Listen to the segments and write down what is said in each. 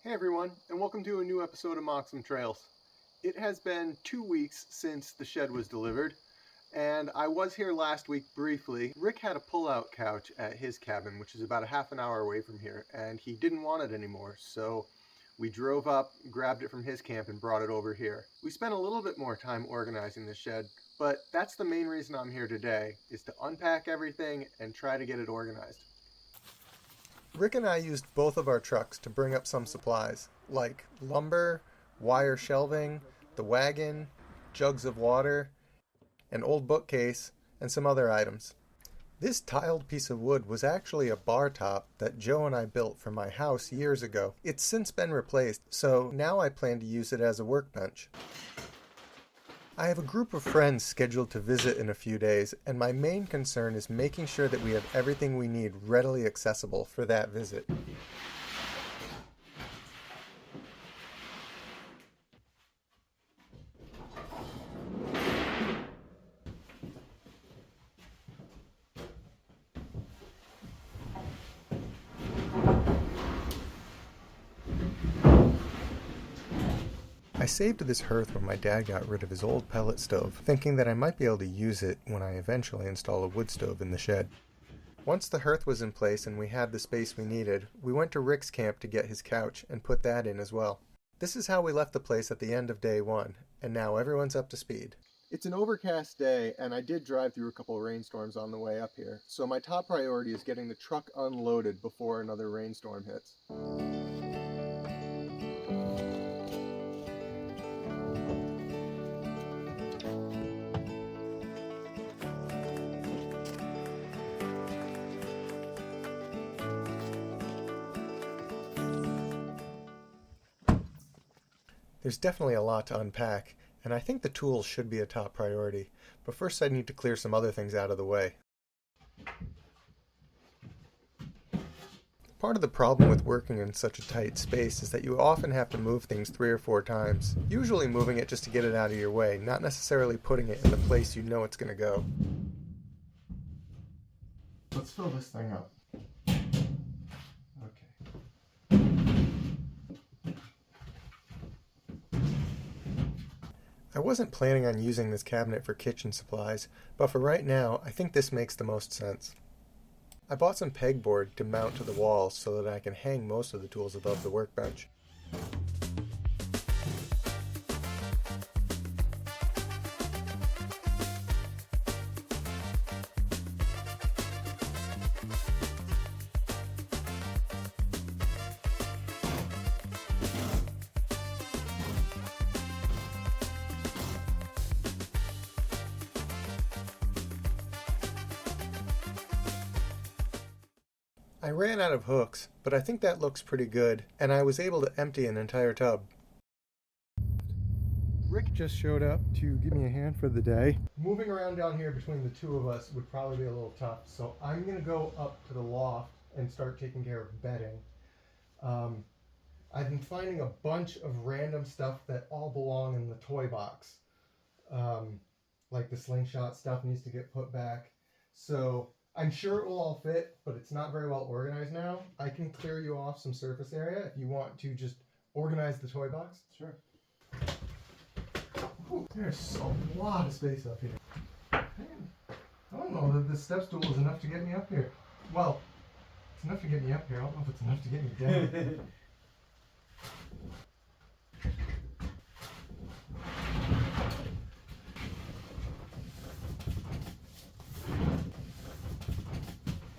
Hey everyone, and welcome to a new episode of Moxham Trails. It has been 2 weeks since the shed was delivered, and I was here last week briefly. Rick had a pull-out couch at his cabin, which is about a half an hour away from here, and he didn't want it anymore, so we drove up, grabbed it from his camp, and brought it over here. We spent a little bit more time organizing the shed, but that's the main reason I'm here today, is to unpack everything and try to get it organized. Rick and I used both of our trucks to bring up some supplies, like lumber, wire shelving, the wagon, jugs of water, an old bookcase, and some other items. This tiled piece of wood was actually a bar top that Joe and I built for my house years ago. It's since been replaced, so now I plan to use it as a workbench. I have a group of friends scheduled to visit in a few days, and my main concern is making sure that we have everything we need readily accessible for that visit. I saved this hearth when my dad got rid of his old pellet stove, thinking that I might be able to use it when I eventually install a wood stove in the shed. Once the hearth was in place and we had the space we needed, we went to Rick's camp to get his couch and put that in as well. This is how we left the place at the end of day one, and now everyone's up to speed. It's an overcast day, and I did drive through a couple of rainstorms on the way up here, so my top priority is getting the truck unloaded before another rainstorm hits. There's definitely a lot to unpack, and I think the tools should be a top priority, but first I need to clear some other things out of the way. Part of the problem with working in such a tight space is that you often have to move things 3 or 4 times, usually moving it just to get it out of your way, not necessarily putting it in the place you know it's going to go. Let's fill this thing up. I wasn't planning on using this cabinet for kitchen supplies, but for right now, I think this makes the most sense. I bought some pegboard to mount to the walls so that I can hang most of the tools above the workbench. I ran out of hooks, but I think that looks pretty good, and I was able to empty an entire tub. Rick just showed up to give me a hand for the day. Moving around down here between the two of us would probably be a little tough, so I'm going to go up to the loft and start taking care of bedding. I've been finding a bunch of random stuff that all belong in the toy box. Like the slingshot stuff needs to get put back. So I'm sure it will all fit, but it's not very well organized now. I can clear you off some surface area if you want to just organize the toy box. Sure. Ooh, there's a lot of space up here. Man, I don't know that this step stool is enough to get me up here. Well, it's enough to get me up here. I don't know if it's enough to get me down.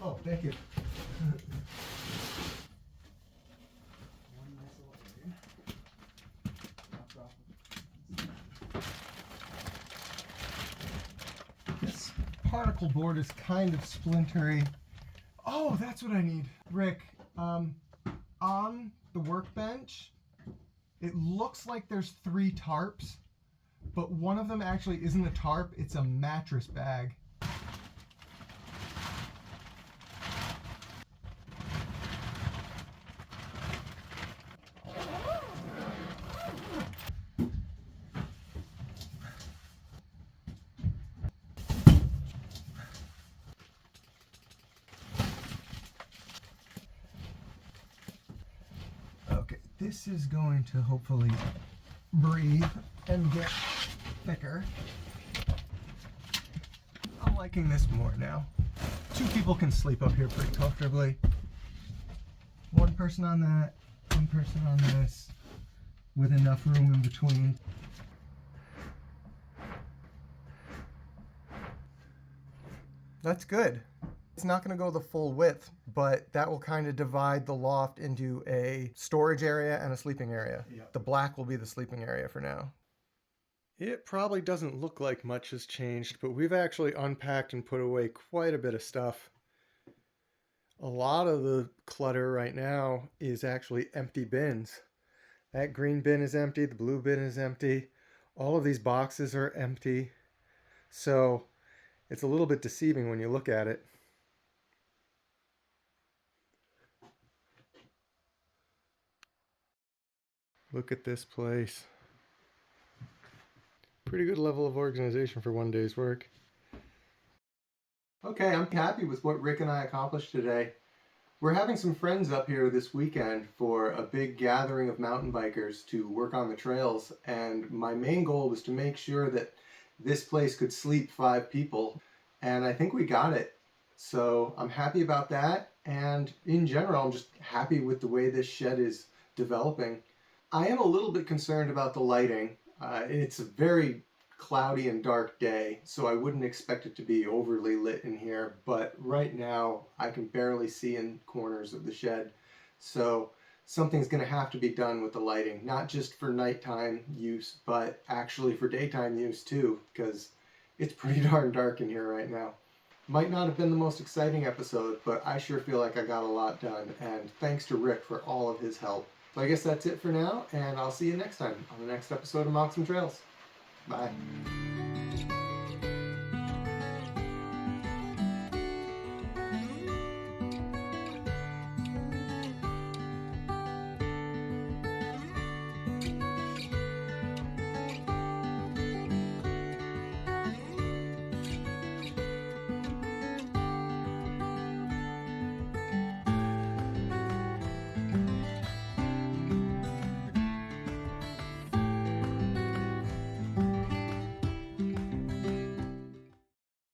Oh, thank you. This particle board is kind of splintery. Oh, that's what I need. Rick, on the workbench, it looks like there's 3 tarps, but one of them actually isn't a tarp, it's a mattress bag. This is going to hopefully breathe and get thicker. I'm liking this more now. 2 people can sleep up here pretty comfortably. 1 person on that, 1 person on this, with enough room in between. That's good. It's not going to go the full width, but that will kind of divide the loft into a storage area and a sleeping area. Yep. The black will be the sleeping area for now. It probably doesn't look like much has changed, but we've actually unpacked and put away quite a bit of stuff. A lot of the clutter right now is actually empty bins. That green bin is empty, the blue bin is empty. All of these boxes are empty. So it's a little bit deceiving when you look at it. Look at this place. Pretty good level of organization for one day's work. Okay, I'm happy with what Rick and I accomplished today. We're having some friends up here this weekend for a big gathering of mountain bikers to work on the trails, and my main goal was to make sure that this place could sleep 5 people, and I think we got it. So I'm happy about that, and in general, I'm just happy with the way this shed is developing. I am a little bit concerned about the lighting. It's a very cloudy and dark day, so I wouldn't expect it to be overly lit in here, but right now I can barely see in corners of the shed. So something's going to have to be done with the lighting, not just for nighttime use, but actually for daytime use too, because it's pretty darn dark in here right now. Might not have been the most exciting episode, but I sure feel like I got a lot done, and thanks to Rick for all of his help. So I guess that's it for now, and I'll see you next time on the next episode of Moxham Trails. Bye.